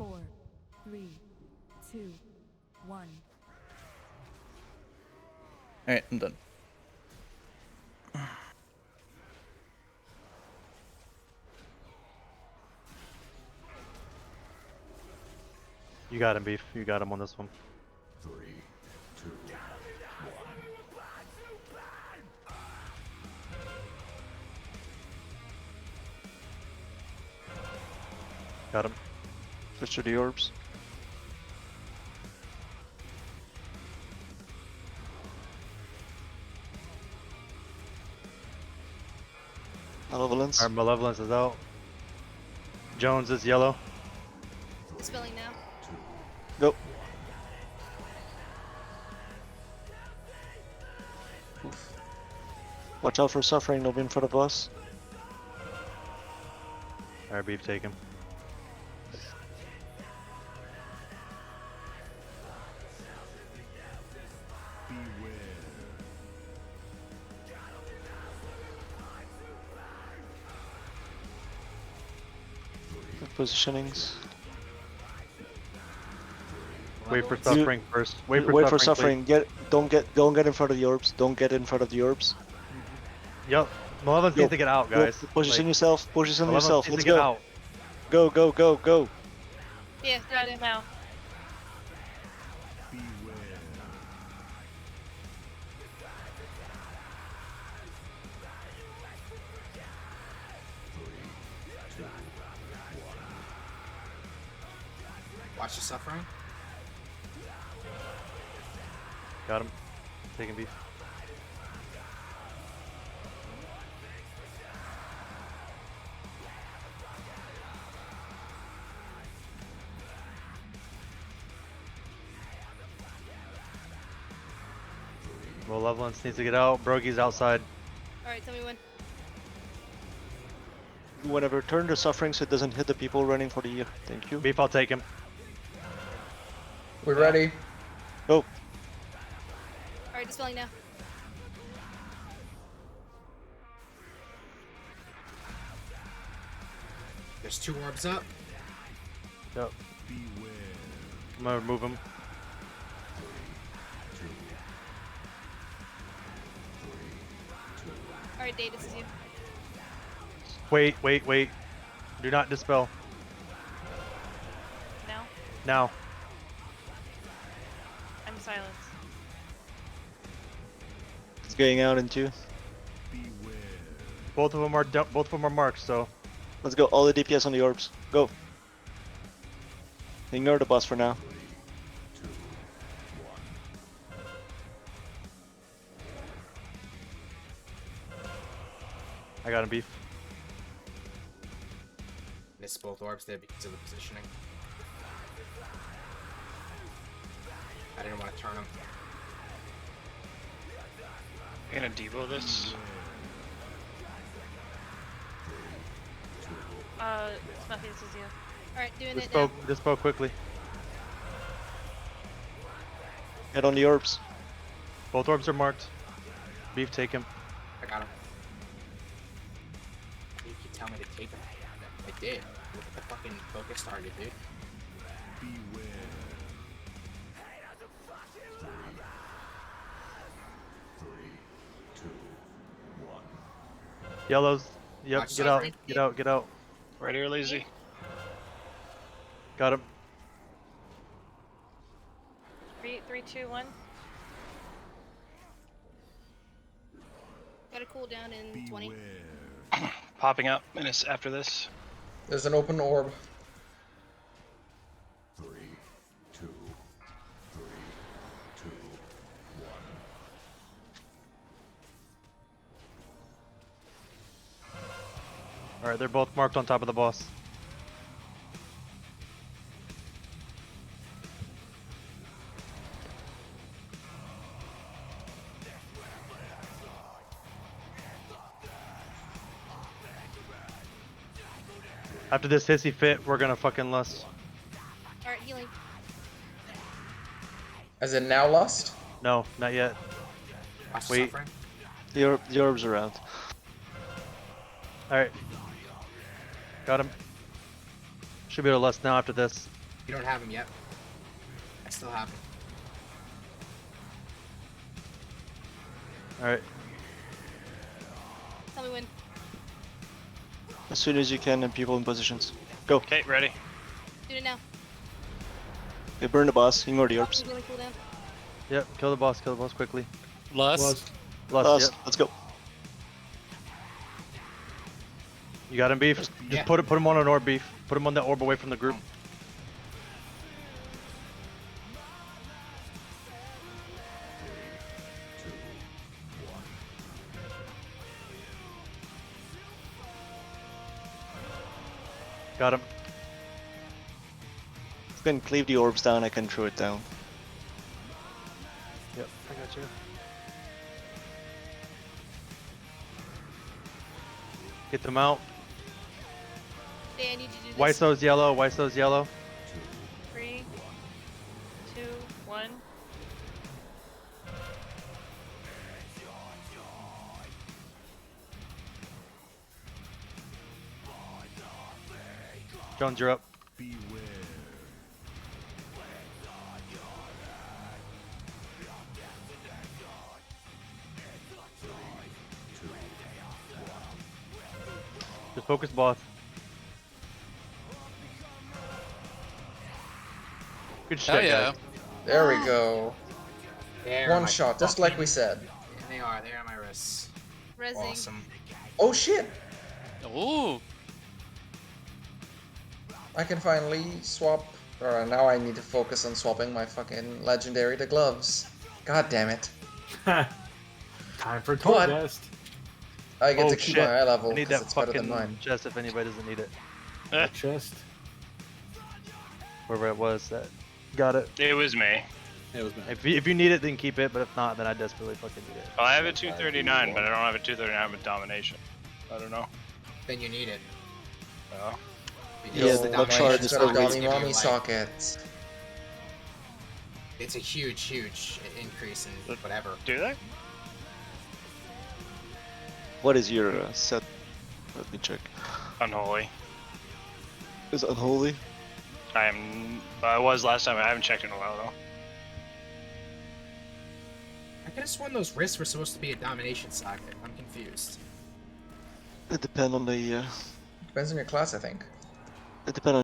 4, 3, 2, 1. Alright, I'm done. You got him, Beef. You got him on this one. 3, 2, 1. Got him. Switch to the orbs. Malevolence. Our Malevolence is out. Jones is yellow. Spelling now. Go. Watch out for suffering, they'll be in front of us. Alright, Beef, take him. Good positionings. Wait for suffering first. Wait for suffering. Don't get in front of the orbs. Don't get in front of the orbs. Please. Yep. Malevolence needs to get out, guys. Position Like, yourself. Position Malevolence yourself. needs Let's to get go. out. Go, go, go, go. Yeah, got it now. Watch the suffering. Got him. Taking Beef. Malevolence needs to get out. Brogy's outside. Alright, tell me when. Whenever turn the suffering so it doesn't hit the people running for the. Thank you. Beef, I'll take him. We're ready. Go. Alright, dispelling now. There's 2 orbs up. Yep. I'm gonna remove him. Alright, Dave, this is you. Wait, wait, wait. Do not dispel. Now? Now. I'm silenced. It's going out in 2. Both of them are marked, so Let's go. All the DPS on the orbs. Go. Ignore the boss for now. I got him, Beef. Missed both orbs there because of the positioning. I didn't want to turn them. I'm gonna devo this. Snuffy, this is you. Alright, doing it now. Dispel quickly. Head on the orbs. Both orbs are marked. Beef, take him. I got him. You keep telling me to take him. I did. Look at the fucking focus target, dude. Yellows. Yep, Watch get out. suffering. Get out, get out. Right here, lazy. Got him. 3, 2, 1. Got a cooldown in 20. Popping up minutes after this. There's an open orb. 3, 2, 3, 2, 1. Alright, they're both marked on top of the boss. After this hissy fit, we're gonna fucking lust. Alright, healing. As in now lust? No, not yet. Watch Wait. the suffering. The orbs are out. Alright. Got him. Should be able to lust now after this. You don't have him yet. I still have him. Alright. Tell me when. As soon as you can and people in positions. Go. Okay, ready. Do it now. Okay, burn the boss. Ignore the orbs. Healing cooldown. Yep, kill the boss quickly. Lust. Lust, Last. yep. Let's go. You got him, Beef? Just Yeah. put him on an orb, Beef. Put him on that orb away from the group. Got him. You can cleave the orbs down, I can throw it down. Yep, I got you. Get them out. Hey, I need you to do this. Wyso's yellow, Wyso's yellow. 3, 2, 1. Jones, you're up. Just focus boss. Good shit, yeah. guys. There we go. There, One my shot, just like we fucking- said. And they are. They're on my wrists. Rezzing. Awesome. Oh shit! Ooh. I can finally swap. Now I need to focus on swapping my fucking legendary to gloves. God damn it. Time for What? Torghast. I get Oh, to keep shit. my eye level I need because that it's better than fucking mine. chest if anybody doesn't need it. Chest. Wherever it was that. Got it. It was me. It was me. If you need it, then keep it, but if not, then I desperately fucking need it. Well, I have a 239, but I don't have a 239 with domination. I don't know. Then you need it. Oh. Because Yeah, the the domination charge is is Got a always always give you, Mommy like- sockets. It's a huge increase in whatever. Do they? What is your set? Let me check. Unholy. Is it unholy? I was last time. I haven't checked in a while though. I could have sworn those wrists were supposed to be a domination socket. I'm confused. It depends on the. Depends on your class, I think. It depends on